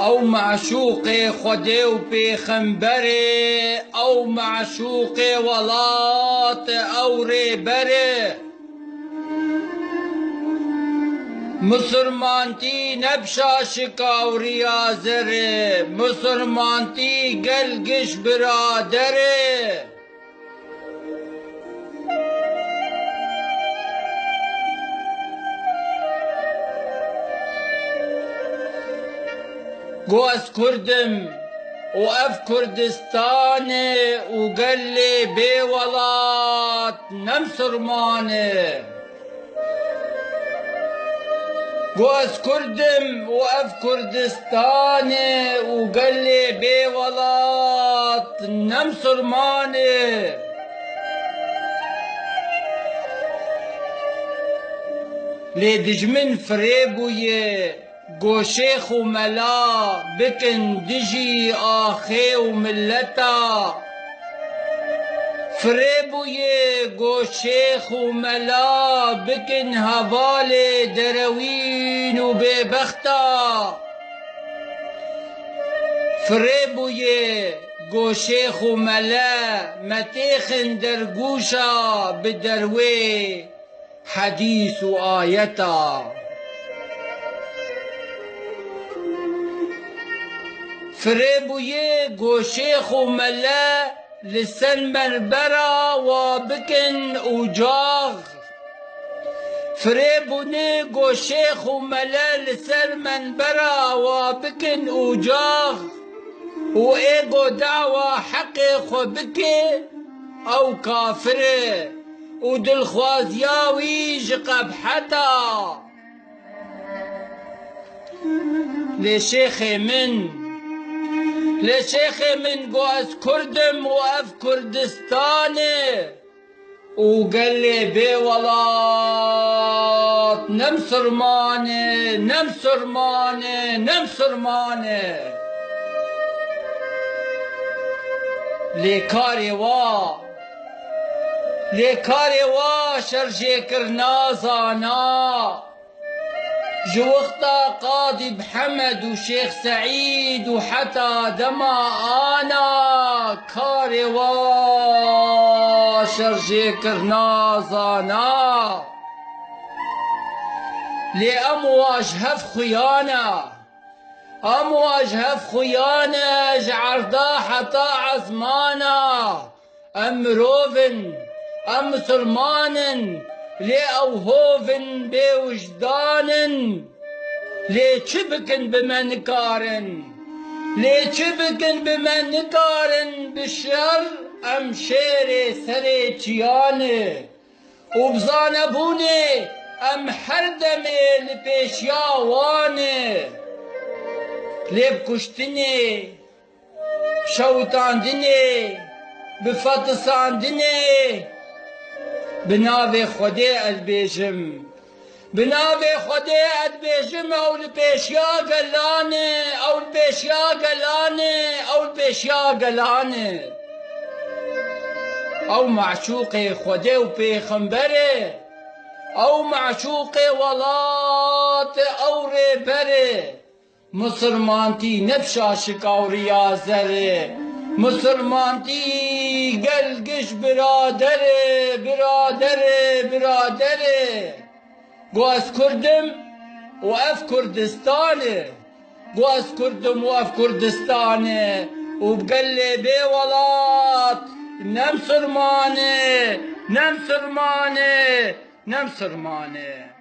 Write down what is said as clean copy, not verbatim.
او معشوق خودی و پیغمبره او معشوق ولات او ریبره مسلمانتی نبشا شکاوری آزره مسلمانتی گلگش برادره گو از کردم و اف کردستانه و گلی بی ولات نمسرمانه گو از کردم و اف کردستانه و گلی بی ولات نمسرمانه لی دجمن فریبویه گو شیخ و ملا بکن دجی آخی و ملتا فریبوی گو شیخ و ملا بکن حوال دروین و ببختا فریبوی گو شیخ و ملا متیخن در گوشا بدروی حدیث و آیتا فریبوی گو شیخ و ملا لسن منبرا و بکن اوجاغ فریبونه گو شیخ و ملا لسن منبرا و بکن اوجاغ و ایگو دعوة حق خو بکه او کافره و دلخوازیاوی جقبحتا لشیخ من گو از کردم و اف کردستانه و قال بی ولات نمسرمانه نمسرمانه نمسرمانه لیکاری وا شرجی کرنا زانا جوختا قاضي محمد وشيخ سعيد وحتى دما انا كاري واشرجي كرنا زانا لأمواج هف خيانة جعرضا حتى عزمانا أم روفن أم مسلمانن لي اوهوفن بوجدانن لي چبكن بمن كارن بالشر ام شيري سري چيانه وبزانبوني ام حردمي لبيشياوانه لي بكشتني بشوتاندني بفتساندني بناوی خودی البیجم او البیشیا گلانه او معشوق خودی و پیغمبره او معشوق ولات او ریبره مسلمانتی نبشا شکاوری آزره مسلمانتی گلگش برادره گو از کردم و اف کردستانه و بقلی بی ولات نمسرمانه